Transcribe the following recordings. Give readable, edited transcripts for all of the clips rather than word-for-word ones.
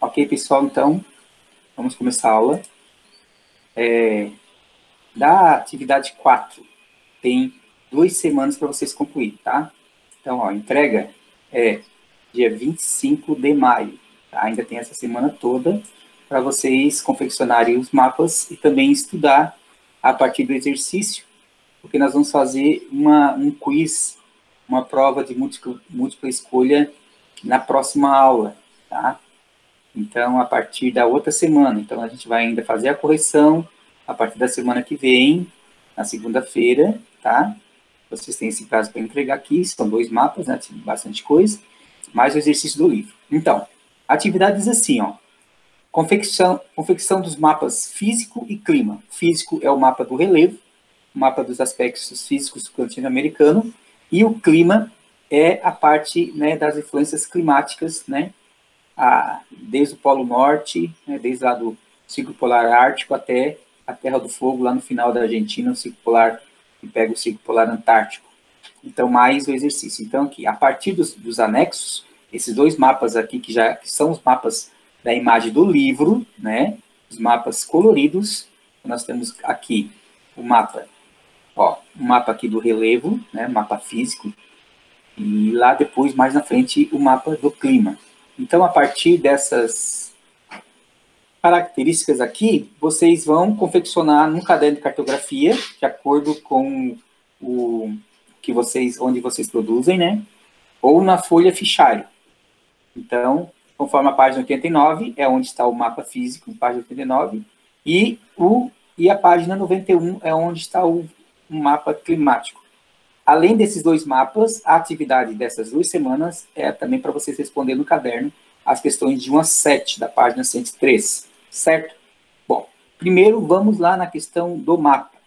Ok, pessoal, então, vamos começar a aula. Da atividade 4, tem 2 semanas para vocês concluir, tá? Então, ó, a entrega é dia 25 de maio, tá? Ainda tem essa semana toda para vocês confeccionarem os mapas e também estudar a partir do exercício, porque nós vamos fazer um quiz, uma prova de múltipla escolha na próxima aula, tá? Então, a partir da outra semana. Então, a gente vai ainda fazer a correção a partir da semana que vem, na segunda-feira, tá? Vocês têm esse prazo para entregar aqui, são 2 mapas, né? Tem bastante coisa, mais o exercício do livro. Então, a atividade diz assim, ó. Confecção dos mapas físico e clima. Físico é o mapa do relevo, o mapa dos aspectos físicos do continente americano, e o clima é a parte, né, das influências climáticas, né? Desde o Polo Norte, né, desde lá do Círculo Polar Ártico até a Terra do Fogo, lá no final da Argentina, o Círculo Polar, que pega o Círculo Polar Antártico. Então, mais o exercício. Então, aqui, a partir dos anexos, esses 2 mapas aqui, que são os mapas da imagem do livro, né, os mapas coloridos, nós temos aqui o mapa, ó, o mapa aqui do relevo, né, mapa físico, e lá depois, mais na frente, o mapa do clima. Então, a partir dessas características aqui, vocês vão confeccionar num caderno de cartografia, de acordo com o que onde vocês produzem, né? Ou na folha fichário. Então, conforme a página 89, é onde está o mapa físico, página 89, e a página 91 é onde está o mapa climático. Além desses 2 mapas, a atividade dessas 2 semanas é também para vocês responderem no caderno as questões de 1 a 7, da página 103, certo? Bom, primeiro vamos lá na questão do mapa.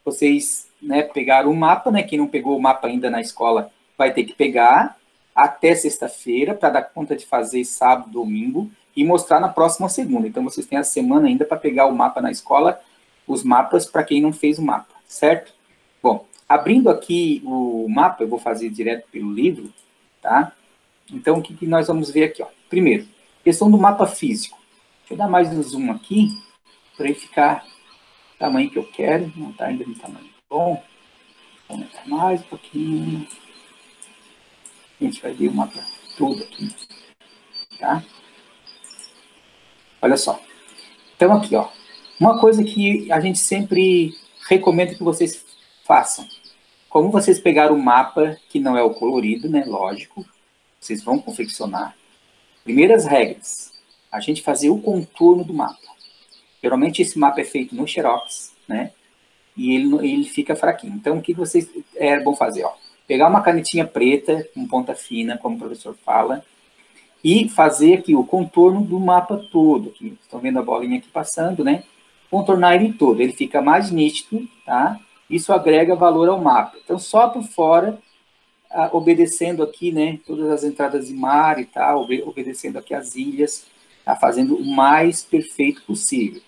Vocês, né, pegaram o mapa, né? Quem não pegou o mapa ainda na escola vai ter que pegar até sexta-feira para dar conta de fazer sábado, domingo e mostrar na próxima segunda. Então, vocês têm a semana ainda para pegar o mapa na escola, os mapas para quem não fez o mapa, certo? Bom, abrindo aqui o mapa, eu vou fazer direto pelo livro, tá? Então, o que nós vamos ver aqui, ó? Primeiro, questão do mapa físico. Deixa eu dar mais um zoom aqui, para ele ficar do tamanho que eu quero. Não está ainda no tamanho bom. Vou aumentar mais um pouquinho. A gente vai ver o mapa todo aqui, tá? Olha só. Então, aqui, ó. Uma coisa que a gente sempre recomenda que vocês façam. Como vocês pegaram o mapa, que não é o colorido, né? Lógico. Vocês vão confeccionar. Primeiras regras. A gente fazer o contorno do mapa. Geralmente esse mapa é feito no Xerox, né? E ele fica fraquinho. Então, o que vocês bom fazer? Ó, pegar uma canetinha preta, com ponta fina, como o professor fala, e fazer aqui o contorno do mapa todo. Aqui, estão vendo a bolinha aqui passando, né? Contornar ele todo. Ele fica mais nítido, tá? Isso agrega valor ao mapa. Então, só por fora, obedecendo aqui, né? Todas as entradas de mar e tal, obedecendo aqui as ilhas, tá? Fazendo o mais perfeito possível,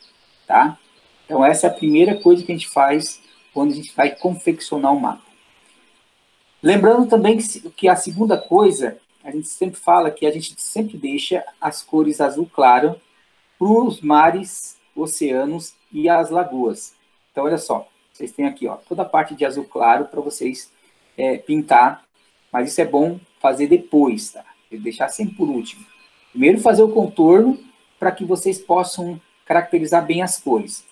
tá? Então, essa é a primeira coisa que a gente faz quando a gente vai confeccionar o mapa. Lembrando também que a segunda coisa, a gente sempre fala que a gente sempre deixa as cores azul claro para os mares, oceanos e as lagoas. Então, olha só, vocês têm aqui, ó, toda a parte de azul claro para vocês pintar, mas isso é bom fazer depois, tá? Deixar sempre por último. Primeiro fazer o contorno para que vocês possam caracterizar bem as cores.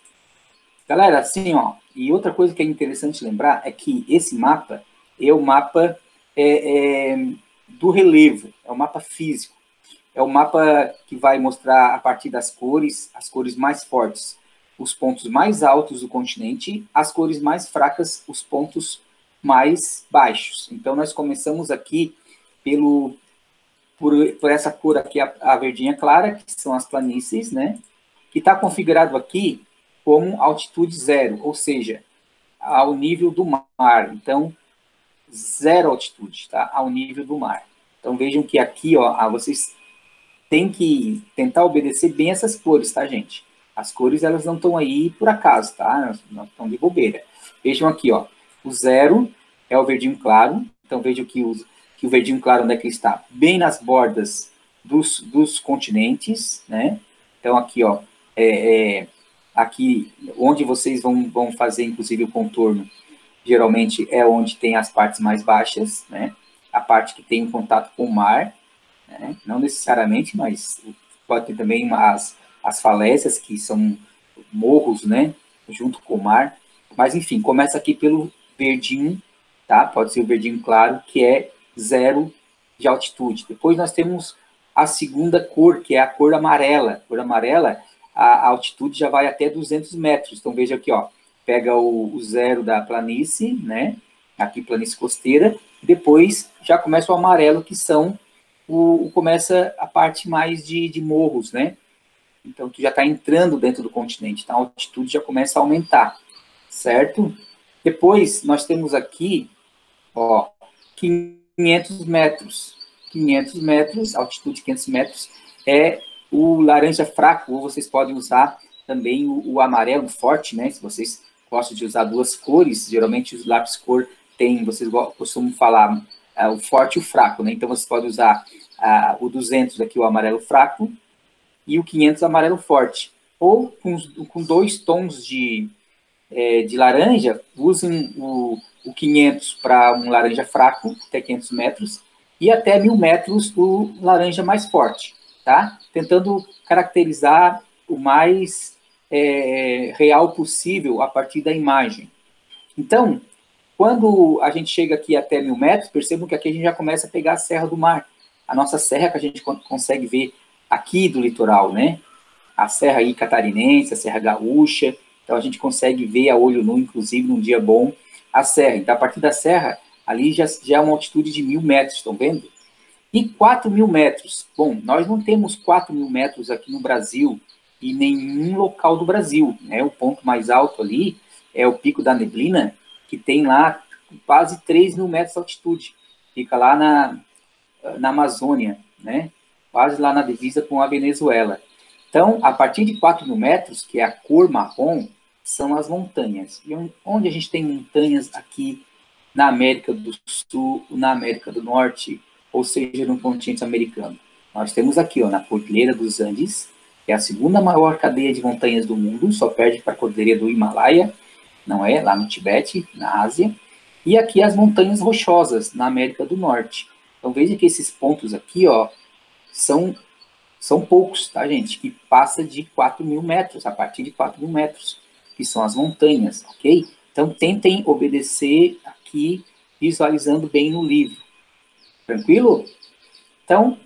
Galera, assim, ó, e outra coisa que é interessante lembrar é que esse mapa é o mapa do relevo, é o mapa físico. É o mapa que vai mostrar, a partir das cores, as cores mais fortes, os pontos mais altos do continente, as cores mais fracas, os pontos mais baixos. Então, nós começamos aqui por essa cor aqui, a verdinha clara, que são as planícies, né? Que está configurado aqui como altitude 0, ou seja, ao nível do mar. Então, 0 altitude, tá? Ao nível do mar. Então, vejam que aqui, ó, vocês têm que tentar obedecer bem essas cores, tá, gente? As cores, elas não estão aí por acaso, tá? Não estão de bobeira. Vejam aqui, ó. O 0 é o verdinho claro. Então, vejam que o verdinho claro, onde é que ele está? Bem nas bordas dos continentes, né? Então, aqui, ó, aqui onde vocês vão fazer, inclusive, o contorno, geralmente é onde tem as partes mais baixas, né? A parte que tem um contato com o mar, né? Não necessariamente, mas pode ter também as falésias, que são morros, né? Junto com o mar. Mas, enfim, começa aqui pelo verdinho, tá? Pode ser o verdinho claro, que é 0 de altitude. Depois nós temos a segunda cor, que é a cor amarela. A cor amarela, a altitude já vai até 200 metros. Então, veja aqui, ó, pega o zero da planície, né? Aqui, planície costeira. Depois já começa o amarelo, que são começa a parte mais de morros, né? Então, tu já está entrando dentro do continente, então a altitude já começa a aumentar, certo? Depois, nós temos aqui, ó, 500 metros. 500 metros, altitude de 500 metros, é o laranja fraco, ou vocês podem usar também o amarelo forte, né? Se vocês gostam de usar duas cores, geralmente os lápis cor tem, vocês costumam falar o forte e o fraco, né? Então, vocês podem usar o 200 aqui, o amarelo fraco, e o 500 amarelo forte. Ou com 2 tons de laranja, usem o 500 para um laranja fraco, até 500 metros, e até 1000 metros o laranja mais forte, tá? Tentando caracterizar o mais real possível a partir da imagem. Então, quando a gente chega aqui até 1000 metros, percebam que aqui a gente já começa a pegar a Serra do Mar. A nossa serra que a gente consegue ver aqui do litoral, né? A serra aí catarinense, a serra gaúcha. Então, a gente consegue ver a olho nu, inclusive, num dia bom, a serra. Então, a partir da serra, ali já é uma altitude de 1000 metros, estão vendo? E 4000 metros. Bom, nós não temos 4000 metros aqui no Brasil e nenhum local do Brasil, né? O ponto mais alto ali é o Pico da Neblina, que tem lá quase 3000 metros de altitude. Fica lá na Amazônia, né? Quase lá na divisa com a Venezuela. Então, a partir de 4000 metros, que é a cor marrom, são as montanhas. E onde a gente tem montanhas aqui na América do Sul, na América do Norte, ou seja, no continente americano? Nós temos aqui, ó, na Cordilheira dos Andes, que é a segunda maior cadeia de montanhas do mundo, só perde para a Cordilheira do Himalaia, não é? Lá no Tibete, na Ásia. E aqui as montanhas rochosas, na América do Norte. Então, veja que esses pontos aqui, ó, são poucos, tá, gente? Que passa de 4000 metros, a partir de 4000 metros, que são as montanhas, ok? Então, tentem obedecer aqui, visualizando bem no livro. Tranquilo? Então,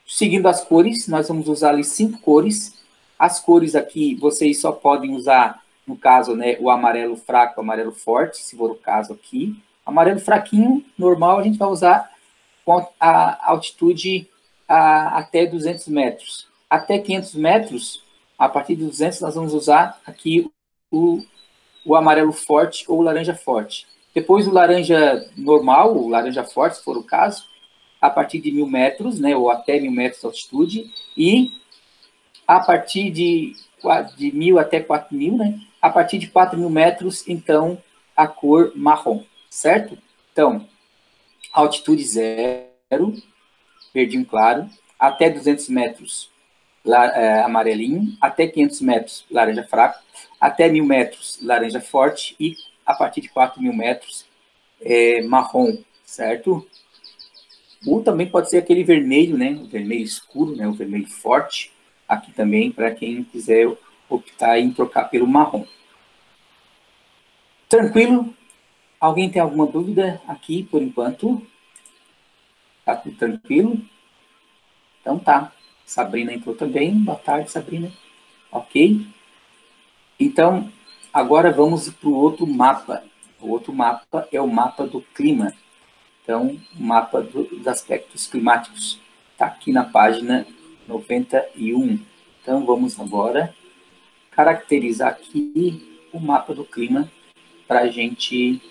seguindo as cores, nós vamos usar ali 5 cores. As cores aqui, vocês só podem usar, no caso, né, o amarelo fraco, o amarelo forte, se for o caso aqui. Amarelo fraquinho, normal, a gente vai usar com a altitude até 200 metros. Até 500 metros, a partir de 200, nós vamos usar aqui o amarelo forte ou o laranja forte. Depois o laranja normal, o laranja forte, se for o caso, a partir de 1000 metros, né, ou até 1000 metros de altitude, e a partir de 1000 até 4000, né, a partir de 4000 metros, então, a cor marrom, certo? Então, altitude 0, verdinho claro, até 200 metros, amarelinho, até 500 metros, laranja fraco, até 1000 metros, laranja forte, e a partir de 4000 metros, marrom, certo? Ou também pode ser aquele vermelho, né? O vermelho escuro, né? O vermelho forte. Aqui também, para quem quiser optar em trocar pelo marrom. Tranquilo? Alguém tem alguma dúvida aqui, por enquanto? Tá tudo tranquilo? Então tá. Sabrina entrou também. Boa tarde, Sabrina. Ok? Então, agora vamos para o outro mapa. O outro mapa é o mapa do clima. Então, o mapa dos aspectos climáticos está aqui na página 91. Então, vamos agora caracterizar aqui o mapa do clima para a gente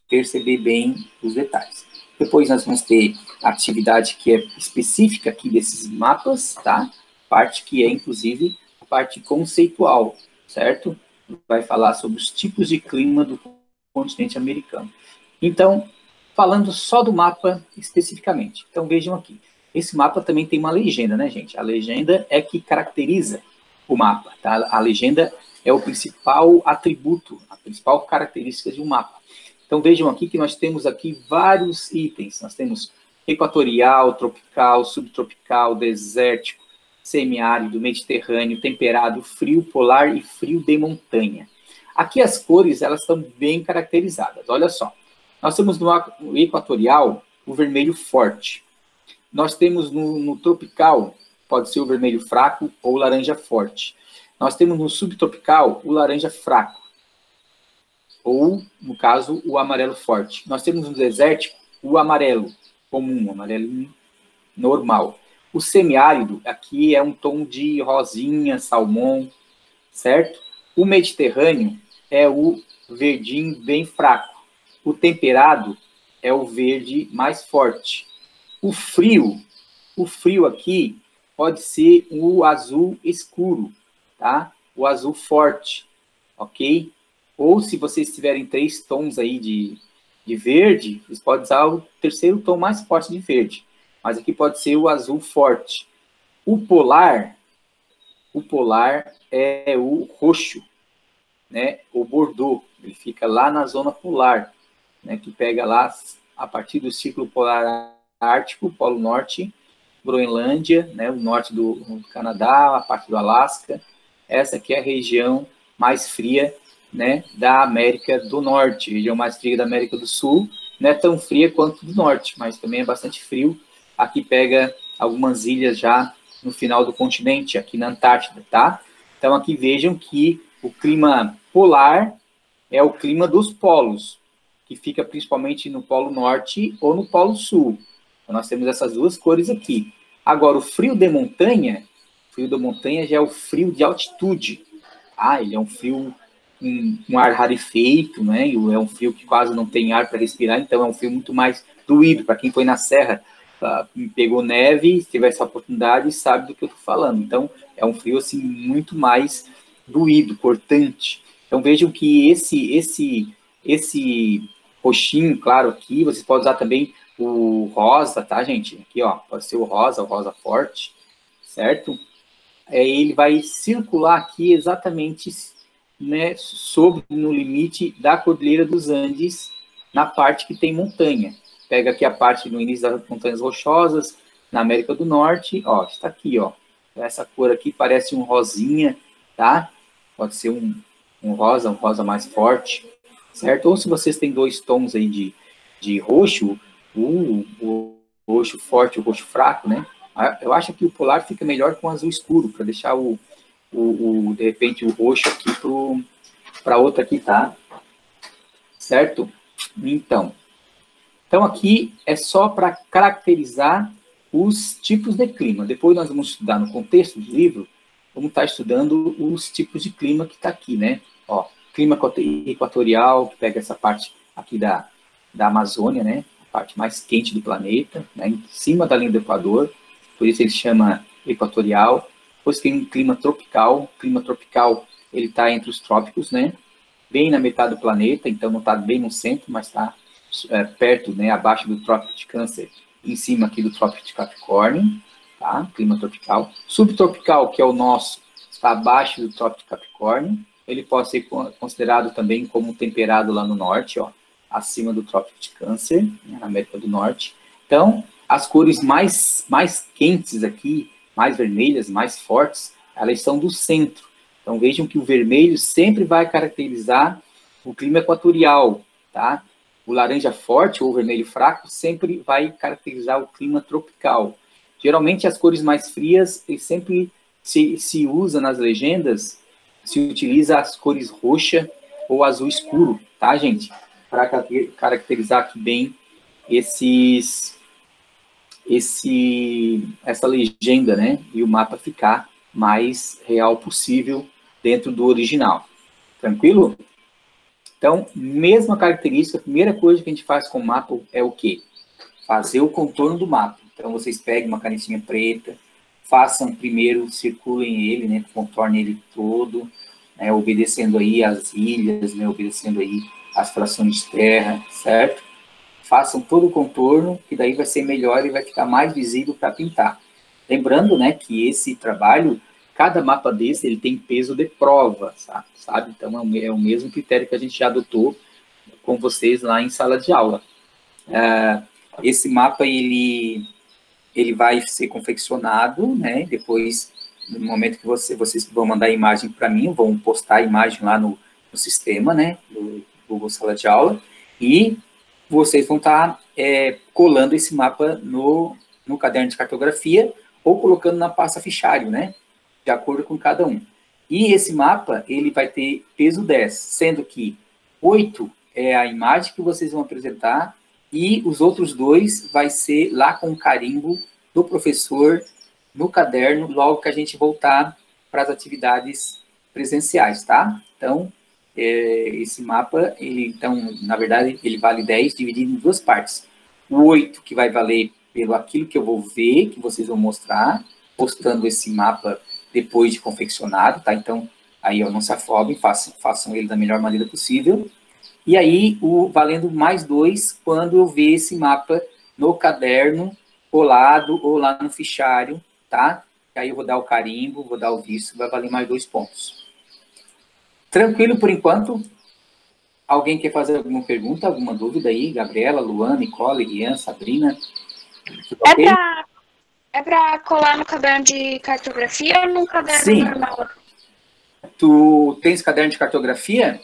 perceber bem os detalhes. Depois nós vamos ter a atividade que é específica aqui desses mapas, tá? Parte que é, inclusive, a parte conceitual, certo? Vai falar sobre os tipos de clima do continente americano. Então, falando só do mapa especificamente. Então, vejam aqui. Esse mapa também tem uma legenda, né, gente? A legenda é que caracteriza o mapa, tá? A legenda é o principal atributo, a principal característica de um mapa. Então, vejam aqui que nós temos aqui vários itens. Nós temos equatorial, tropical, subtropical, desértico, semiárido, mediterrâneo, temperado, frio polar e frio de montanha. Aqui as cores, elas estão bem caracterizadas. Olha só. Nós temos no equatorial o vermelho forte. Nós temos no tropical, pode ser o vermelho fraco ou o laranja forte. Nós temos no subtropical o laranja fraco, ou, no caso, o amarelo forte. Nós temos no desértico o amarelo comum, o amarelo normal. O semiárido, aqui é um tom de rosinha, salmão, certo? O mediterrâneo é o verdinho bem fraco. O temperado é o verde mais forte. O frio aqui pode ser o azul escuro, tá? O azul forte, ok? Ou se vocês tiverem 3 tons aí de verde, vocês podem usar o terceiro tom mais forte de verde. Mas aqui pode ser o azul forte. O polar é o roxo, né? O bordeaux, ele fica lá na zona polar, né? Que pega lá a partir do círculo polar ártico, Polo Norte, Groenlândia, né? O norte do Canadá, a parte do Alasca. Essa aqui é a região mais fria, né? Da América do Norte, região mais fria da América do Sul. Não é tão fria quanto do norte, mas também é bastante frio. Aqui pega algumas ilhas já no final do continente, aqui na Antártida, tá? Então, aqui vejam que o clima polar é o clima dos polos, que fica principalmente no Polo Norte ou no Polo Sul. Então, nós temos essas duas cores aqui. Agora, o frio da montanha já é o frio de altitude. Ah, ele é um frio com um ar rarefeito, né? É um frio que quase não tem ar para respirar, então é um frio muito mais doído. Para quem foi na serra, pegou neve, teve essa oportunidade, sabe do que eu estou falando. Então, é um frio assim muito mais doído, cortante. Então, vejam que esse roxinho, claro, aqui, você pode usar também o rosa, tá, gente? Aqui, ó, pode ser o rosa forte, certo? Ele vai circular aqui exatamente, né, no limite da Cordilheira dos Andes, na parte que tem montanha. Pega aqui a parte no início das montanhas rochosas, na América do Norte, ó, está aqui, ó. Essa cor aqui parece um rosinha, tá? Pode ser um rosa mais forte, certo? Ou se vocês têm 2 tons aí de roxo, o roxo forte e o roxo fraco, né? Eu acho que o polar fica melhor com azul escuro, para deixar de repente, o roxo aqui para outra aqui, tá? Certo? Então aqui é só para caracterizar os tipos de clima. Depois nós vamos estudar no contexto do livro, vamos estar estudando os tipos de clima que está aqui, né? Ó, clima equatorial, que pega essa parte aqui da Amazônia, né? A parte mais quente do planeta, né? Em cima da linha do Equador, por isso ele chama equatorial. Depois tem um clima tropical. O clima tropical, ele está entre os trópicos, né? Bem na metade do planeta, então não está bem no centro, mas está perto, né, abaixo do Trópico de Câncer, em cima aqui do Trópico de Capricórnio, tá? Clima tropical. Subtropical, que é o nosso, está abaixo do Trópico de Capricórnio. Ele pode ser considerado também como temperado lá no norte, ó, acima do Trópico de Câncer, né, na América do Norte. Então, as cores mais quentes aqui, mais vermelhas, mais fortes, elas são do centro. Então, vejam que o vermelho sempre vai caracterizar o clima equatorial, tá? O laranja forte ou o vermelho fraco sempre vai caracterizar o clima tropical. Geralmente, as cores mais frias, sempre se usa nas legendas, se utiliza as cores roxa ou azul escuro, tá, gente? Para caracterizar aqui bem essa legenda, né? E o mapa ficar mais real possível dentro do original. Tranquilo? Então, mesma característica, a primeira coisa que a gente faz com o mapa é o quê? Fazer o contorno do mapa. Então, vocês peguem uma canetinha preta, façam primeiro, circulem ele, né? Contornem ele todo, né, obedecendo aí as ilhas, né? Obedecendo aí as frações de terra, certo? façam todo o contorno, que daí vai ser melhor e vai ficar mais visível para pintar. Lembrando, né, que esse trabalho, cada mapa desse, ele tem peso de prova, sabe? Então, é o mesmo critério que a gente já adotou com vocês lá em sala de aula. Esse mapa, ele vai ser confeccionado, né? Depois, no momento que vocês vão mandar a imagem para mim, vão postar a imagem lá no sistema, né? Do Google Sala de Aula, e vocês vão estar colando esse mapa no caderno de cartografia ou colocando na pasta fichário, né? De acordo com cada um. E esse mapa, ele vai ter peso 10, sendo que 8 é a imagem que vocês vão apresentar e os outros 2 vai ser lá com o carimbo do professor no caderno, logo que a gente voltar para as atividades presenciais, tá? Então, esse mapa, então, na verdade, ele vale 10 dividido em 2 partes. O 8, que vai valer pelo aquilo que eu vou ver, que vocês vão mostrar, postando esse mapa depois de confeccionado, tá? Então, aí, ó, não se afobem, façam ele da melhor maneira possível. E aí, valendo mais 2, quando eu ver esse mapa no caderno, colado ou lá no fichário, tá? Aí eu vou dar o carimbo, vou dar o visto, vai valer mais 2 pontos. Tranquilo por enquanto? Alguém quer fazer alguma pergunta, alguma dúvida aí? Gabriela, Luana, Nicole, Ian, Sabrina? Okay? É para colar no caderno de cartografia ou no caderno normal? Tu tens caderno de cartografia?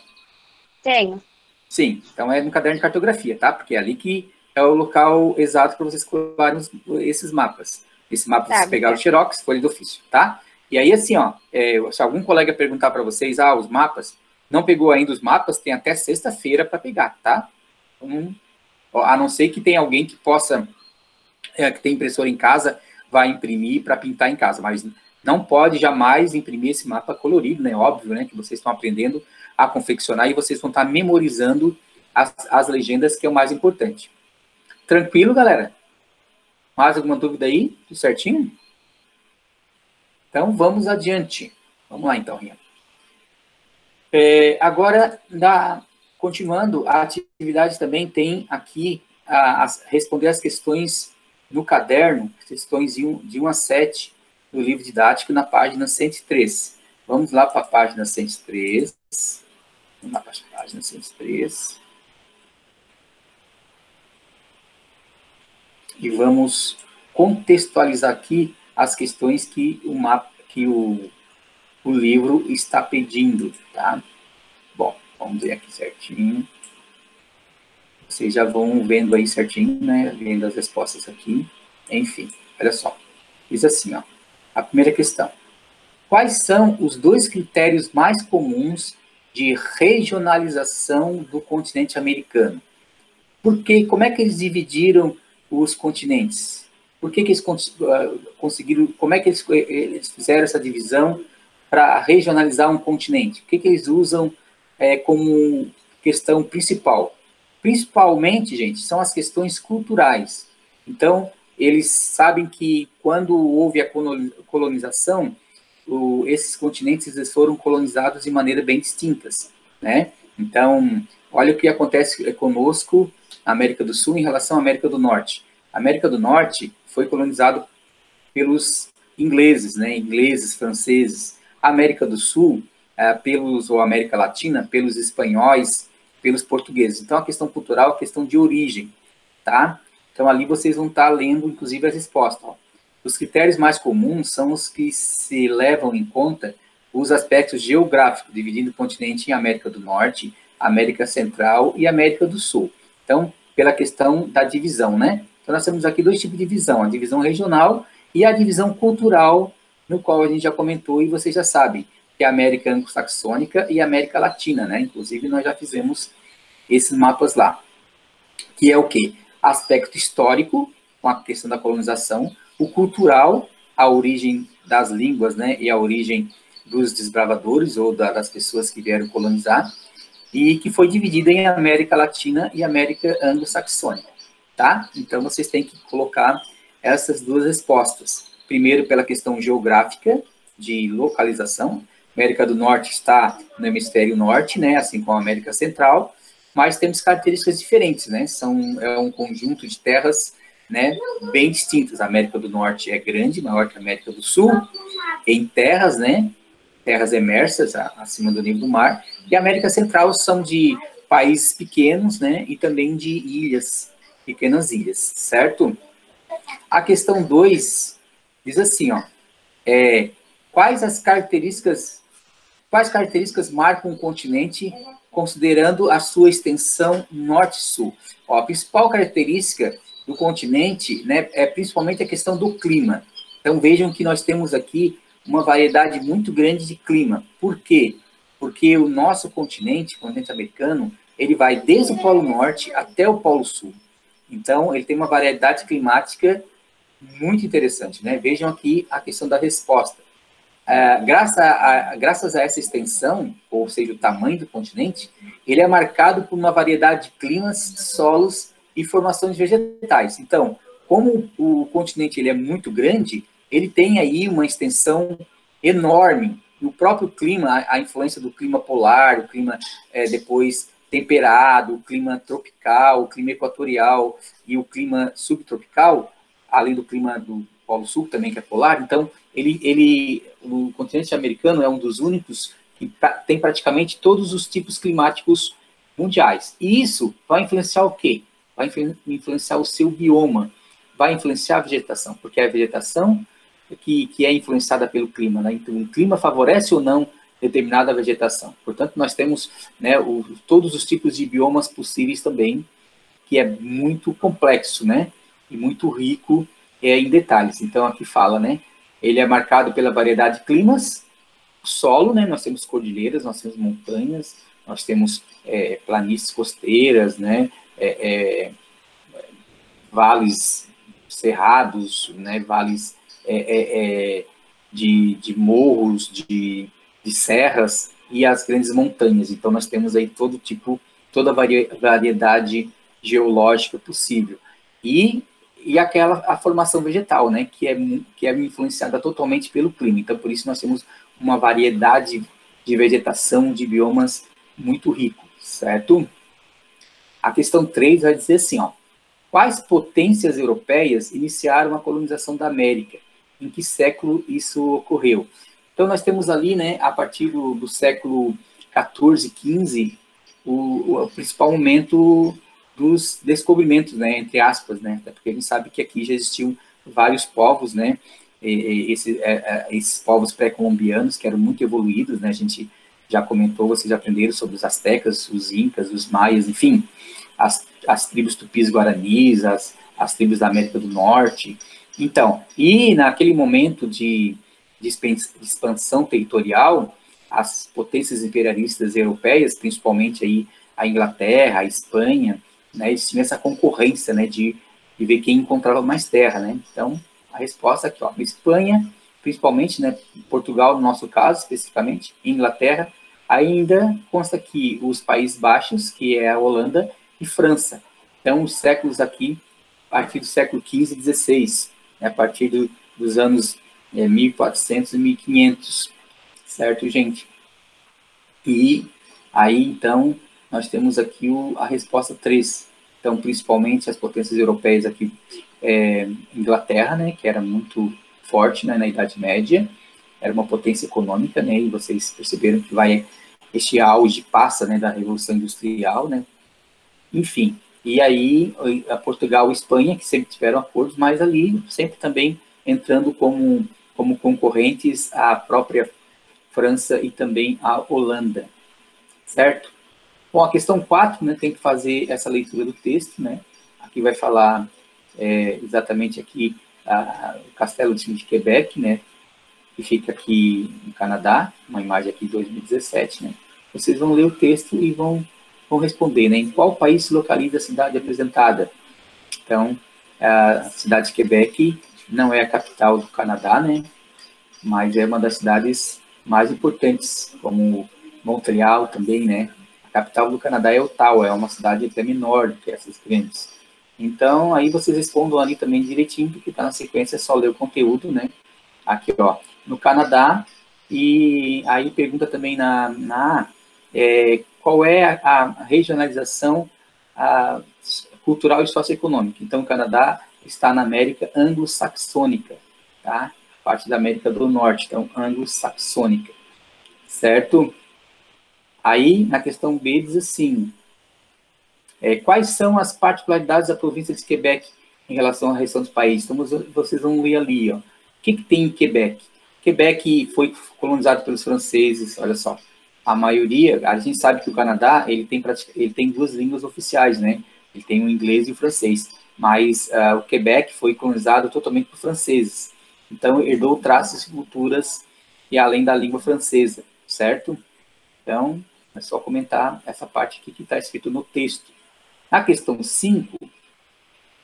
Tenho. Sim, então é no caderno de cartografia, tá? Porque é ali que é o local exato para vocês colarem esses mapas. Esse mapa vocês pegaram o xerox, folha de ofício, tá? E aí, assim, ó, se algum colega perguntar para vocês, os mapas, não pegou ainda os mapas, tem até sexta-feira para pegar, tá? Então, a não ser que tenha alguém que possa, que tem impressora em casa, vai imprimir para pintar em casa, mas não pode jamais imprimir esse mapa colorido, né? Óbvio, né? Que vocês estão aprendendo a confeccionar e vocês vão estar memorizando as legendas, que é o mais importante. Tranquilo, galera? Mais alguma dúvida aí? Tudo certinho? Então, vamos adiante. Vamos lá, então, Rian. Agora, continuando, a atividade também tem aqui responder as questões no caderno, questões de 1 a 7 do livro didático, na página 103. Vamos lá para a página 103. Vamos lá para a página 103. E vamos contextualizar aqui as questões que o livro está pedindo, tá? Bom, vamos ver aqui certinho. Vocês já vão vendo aí certinho, né? Vendo as respostas aqui. Enfim, olha só. Diz assim, ó. A primeira questão. Quais são os 2 critérios mais comuns de regionalização do continente americano? Como é que eles dividiram os continentes? Por que eles conseguiram, como é que eles fizeram essa divisão para regionalizar um continente? O que eles usam como questão principal? Principalmente, gente, são as questões culturais. Então, eles sabem que quando houve a colonização, esses continentes eles foram colonizados de maneira bem distintas, né? Então, olha o que acontece conosco na América do Sul em relação à América do Norte. A América do Norte foi colonizado pelos ingleses, né? Ingleses, franceses. A América do Sul, ou América Latina, pelos espanhóis, pelos portugueses. Então, a questão cultural é a questão de origem, tá? Então, ali vocês vão estar lendo, inclusive, as respostas. Ó. Os critérios mais comuns são os que se levam em conta os aspectos geográficos, dividindo o continente em América do Norte, América Central e América do Sul. Então, pela questão da divisão, né? Então, nós temos aqui 2 tipos de divisão, a divisão regional e a divisão cultural, no qual a gente já comentou e vocês já sabem, que é a América Anglo-Saxônica e a América Latina, né? Inclusive, nós já fizemos esses mapas lá. Que é o quê? Aspecto histórico, com a questão da colonização, o cultural, a origem das línguas, né? E a origem dos desbravadores ou das pessoas que vieram colonizar, e que foi dividida em América Latina e América Anglo-Saxônica, tá? Então, vocês têm que colocar essas 2 respostas. Primeiro, pela questão geográfica, de localização. A América do Norte está no hemisfério norte, né? Assim como a América Central. mas temos características diferentes, né? É um conjunto de terras, né, bem distintas. A América do Norte é grande, maior que a América do Sul, em terras, né? Terras emersas, acima do nível do mar. E a América Central são de países pequenos, né? E também de ilhas, pequenas ilhas, certo? A questão 2 diz assim, ó, quais características marcam o continente considerando a sua extensão norte-sul? A principal característica do continente, né, é principalmente a questão do clima. Então vejam que nós temos aqui uma variedade muito grande de clima. Por quê? Porque o nosso continente, o continente americano, ele vai desde o Polo Norte até o Polo Sul. Então, ele tem uma variedade climática muito interessante, né? Vejam aqui a questão da resposta. Graças a essa extensão, ou seja, o tamanho do continente, ele é marcado por uma variedade de climas, solos e formações vegetais. Então, como o continente ele é muito grande, ele tem aí uma extensão enorme. E o próprio clima, a influência do clima polar, o clima depois temperado, o clima tropical, o clima equatorial e o clima subtropical, além do clima do Polo Sul também, que é polar. Então, o continente americano é um dos únicos que tem praticamente todos os tipos climáticos mundiais. E isso vai influenciar o quê? Vai influenciar o seu bioma, vai influenciar a vegetação, porque é a vegetação que é influenciada pelo clima, né? Então, o clima favorece ou não determinada vegetação. Portanto, nós temos, né, todos os tipos de biomas possíveis também, que é muito complexo, né? E muito rico em detalhes. Então, aqui fala, né? Ele é marcado pela variedade de climas, solo, né? Nós temos cordilheiras, nós temos montanhas, nós temos planícies costeiras, né? Vales cerrados, né? Vales de morros, de serras e as grandes montanhas. Então, nós temos aí toda a variedade geológica possível. E a formação vegetal, né, que é influenciada totalmente pelo clima. Então, por isso nós temos uma variedade de vegetação, de biomas muito rico, certo? A questão 3 vai dizer assim, ó, quais potências europeias iniciaram a colonização da América? Em que século isso ocorreu? Então, nós temos ali, né, a partir do século XIV, XV, o principal momento dos descobrimentos, né, entre aspas, né, porque a gente sabe que aqui já existiam vários povos, né, esses povos pré-colombianos que eram muito evoluídos, né, a gente já comentou, vocês já aprenderam sobre os astecas, os incas, os maias, enfim, as tribos tupis guaranis, as tribos da América do Norte. Então, e naquele momento de expansão territorial, as potências imperialistas europeias, principalmente aí a Inglaterra, a Espanha, né, eles tinham essa concorrência, né, de ver quem encontrava mais terra, né? Então, a resposta aqui, ó, Espanha, principalmente, né, Portugal, no nosso caso, especificamente, Inglaterra, ainda consta aqui os Países Baixos, que é a Holanda, e França. Então, os séculos aqui, a partir do século XV e XVI, né, a partir dos anos 1400 e 1500, certo, gente? E aí, então, nós temos aqui a resposta 3. Então, principalmente as potências europeias aqui, Inglaterra, né, que era muito forte, né, na Idade Média, era uma potência econômica, né, e vocês perceberam que este auge passa, né, da Revolução Industrial, né, enfim. E aí, a Portugal e Espanha, que sempre tiveram acordos, mas ali sempre também entrando como concorrentes à própria França e também a Holanda, certo? Bom, a questão 4, né, tem que fazer essa leitura do texto, né? Aqui vai falar exatamente aqui o Castelo de Quebec, né? Que fica aqui no Canadá, uma imagem aqui de 2017, né? Vocês vão ler o texto e vão responder, né? Em qual país se localiza a cidade apresentada? Então, a cidade de Quebec não é a capital do Canadá, né? Mas é uma das cidades mais importantes, como Montreal também, né? A capital do Canadá é Ottawa, é uma cidade até menor do que essas grandes. Então, aí vocês respondam ali também direitinho, porque está na sequência, é só ler o conteúdo, né? Aqui, ó, no Canadá, e aí pergunta também qual é a regionalização cultural e socioeconômica. Então, o Canadá está na América anglo-saxônica, tá? Parte da América do Norte, então, anglo-saxônica, certo? Aí, na questão B, diz assim, quais são as particularidades da província de Quebec em relação à resto dos países? Então, vocês vão ler ali, ó. O que tem em Quebec? Quebec foi colonizado pelos franceses, olha só. A maioria, a gente sabe que o Canadá, ele tem duas línguas oficiais, né? Ele tem o inglês e o francês, mas o Quebec foi colonizado totalmente por franceses. Então, herdou traços e culturas e além da língua francesa, certo? Então, é só comentar essa parte aqui que está escrito no texto. Na questão 5,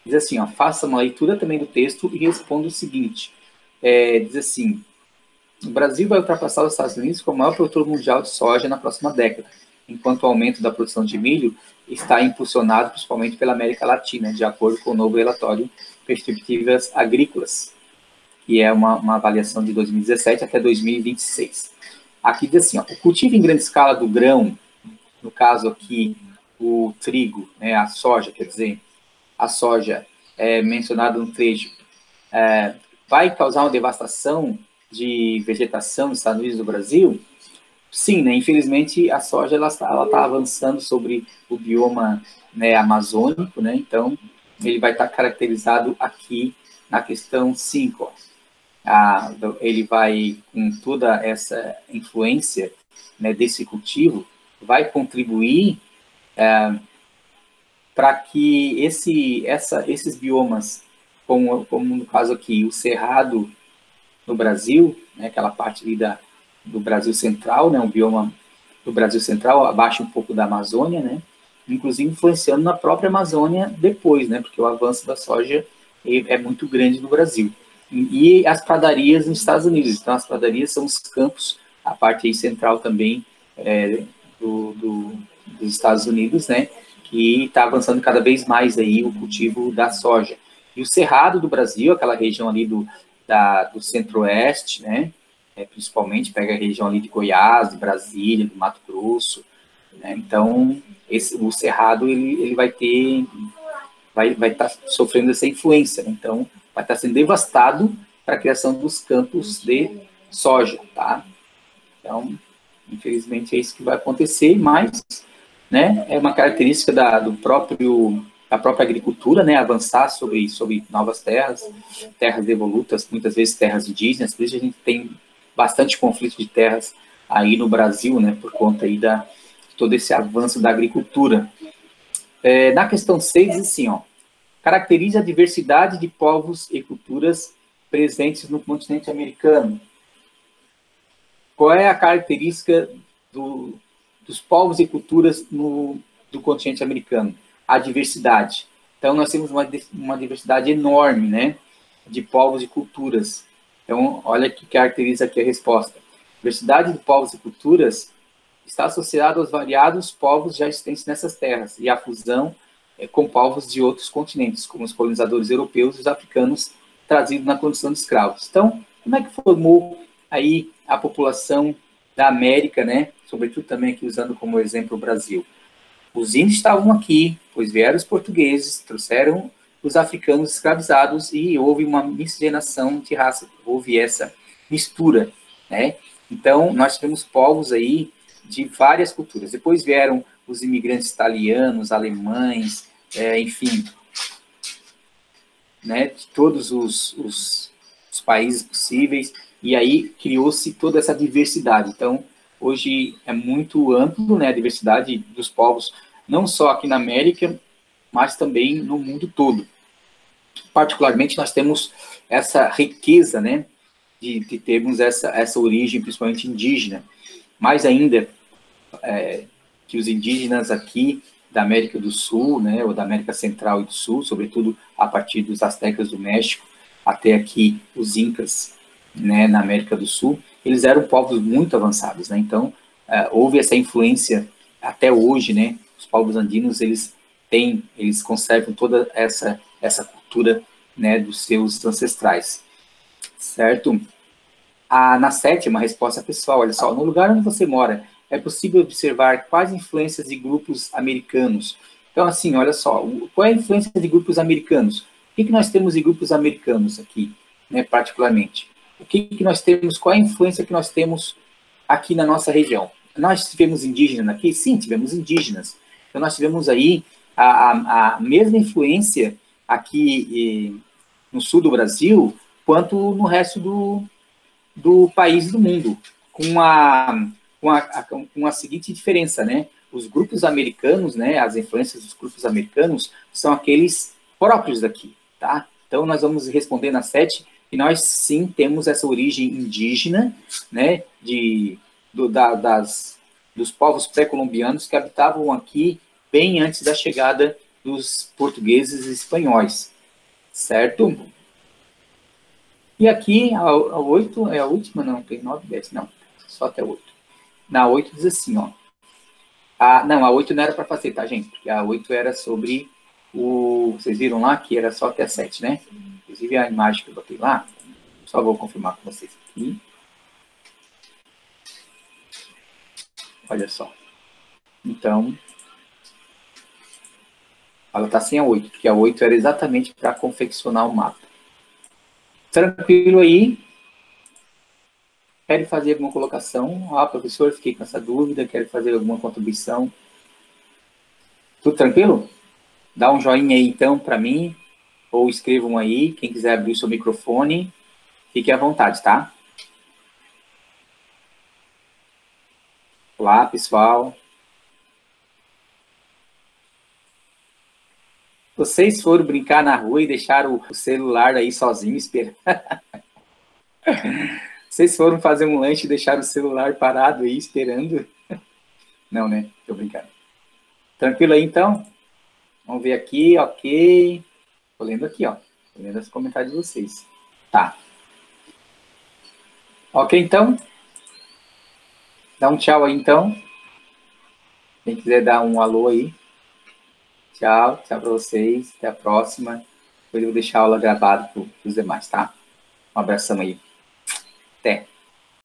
diz assim, ó, faça uma leitura também do texto e responda o seguinte. Diz assim, o Brasil vai ultrapassar os Estados Unidos como o maior produtor mundial de soja na próxima década, enquanto o aumento da produção de milho está impulsionado principalmente pela América Latina, de acordo com o novo relatório Perspectivas Agrícolas, que é uma avaliação de 2017 até 2026. Aqui diz assim, ó, o cultivo em grande escala do grão, no caso aqui o trigo, né, a soja, quer dizer, a soja mencionada no trecho, vai causar uma devastação de vegetação nos Estados Unidos e no Brasil? Sim, né? Infelizmente a soja ela tá avançando sobre o bioma, né, amazônico, né? Então ele vai estar caracterizado aqui na questão 5. Ele vai, com toda essa influência, né, desse cultivo, vai contribuir para que esses biomas, como no caso aqui, o Cerrado no Brasil, né, aquela parte ali do Brasil Central, né, um bioma do Brasil Central, abaixo um pouco da Amazônia, né, inclusive influenciando na própria Amazônia depois, né, porque o avanço da soja é muito grande no Brasil. E as pradarias nos Estados Unidos, então as pradarias são os campos, a parte aí central também dos Estados Unidos, né, que está avançando cada vez mais aí o cultivo da soja. E o Cerrado do Brasil, aquela região ali do Centro-Oeste, né, principalmente pega a região ali de Goiás, de Brasília, do Mato Grosso, né, então o Cerrado ele vai estar sofrendo essa influência, né, então vai estar sendo devastado para a criação dos campos de soja, tá? Então, infelizmente é isso que vai acontecer, mas, né, é uma característica da própria agricultura, né, avançar sobre novas terras devolutas, muitas vezes terras indígenas, por isso a gente tem bastante conflito de terras aí no Brasil, né, por conta aí de todo esse avanço da agricultura. Na questão 6, assim, ó, caracteriza a diversidade de povos e culturas presentes no continente americano. Qual é a característica dos povos e culturas do continente americano? A diversidade. Então, nós temos uma diversidade enorme, né, de povos e culturas. Então, olha que caracteriza aqui a resposta. Diversidade de povos e culturas está associada aos variados povos já existentes nessas terras e à fusão com povos de outros continentes, como os colonizadores europeus e os africanos trazidos na condição de escravos. Então, como é que formou aí a população da América, né? Sobretudo também aqui usando como exemplo o Brasil. Os índios estavam aqui, pois vieram os portugueses, trouxeram os africanos escravizados e houve uma miscigenação de raça, houve essa mistura, né? Então, nós tivemos povos aí de várias culturas. Depois vieram os imigrantes italianos, alemães, enfim, né, de todos os países possíveis, e aí criou-se toda essa diversidade. Então, hoje é muito amplo, né, a diversidade dos povos, não só aqui na América, mas também no mundo todo. Particularmente, nós temos essa riqueza, né, de termos essa origem, principalmente indígena. Mais ainda, que os indígenas aqui da América do Sul, né, ou da América Central e do Sul, sobretudo a partir dos astecas do México, até aqui os incas, né, na América do Sul, eles eram povos muito avançados, né, então houve essa influência até hoje, né, os povos andinos, eles conservam toda essa cultura, né, dos seus ancestrais, certo? Na 7ª, resposta pessoal, olha só, no lugar onde você mora, é possível observar quais influências de grupos americanos. Então, assim, olha só, qual é a influência de grupos americanos? O que nós temos de grupos americanos aqui, né, particularmente? O que nós temos, qual é a influência que nós temos aqui na nossa região? Nós tivemos indígenas aqui? Sim, tivemos indígenas. Então, nós tivemos aí a mesma influência aqui no sul do Brasil, quanto no resto do país e do mundo, com a seguinte diferença, né? Os grupos americanos, né, as influências dos grupos americanos são aqueles próprios daqui, tá? Então, nós vamos responder na 7, e nós, sim, temos essa origem indígena, né, dos povos pré-colombianos que habitavam aqui bem antes da chegada dos portugueses e espanhóis, certo? E aqui, a 8 é a última? Não, tem 9, 10, não. Só até 8. Na 8 diz assim, ó. Não, a 8 não era para fazer, tá, gente? Porque a 8 era sobre o... Vocês viram lá que era só até a 7, né? Inclusive a imagem que eu botei lá. Só vou confirmar com vocês aqui. Olha só. Então, ela está sem a 8, porque a 8 era exatamente para confeccionar o mapa. Tranquilo aí? Querem fazer alguma colocação? Professor, fiquei com essa dúvida, quero fazer alguma contribuição. Tudo tranquilo? Dá um joinha aí, então, para mim, ou escrevam aí, quem quiser abrir o seu microfone, fique à vontade, tá? Olá, pessoal. Vocês foram brincar na rua e deixaram o celular aí sozinho esperando? Vocês foram fazer um lanche e deixaram o celular parado aí esperando? Não, né? Tô brincando. Tranquilo aí, então? Vamos ver aqui, ok. Tô lendo aqui, ó. Tô lendo os comentários de vocês. Tá. Ok, então? Dá um tchau aí, então. Quem quiser dar um alô aí. Tchau, tchau para vocês. Até a próxima. Depois eu vou deixar a aula gravada para os demais, tá? Um abração aí. Até.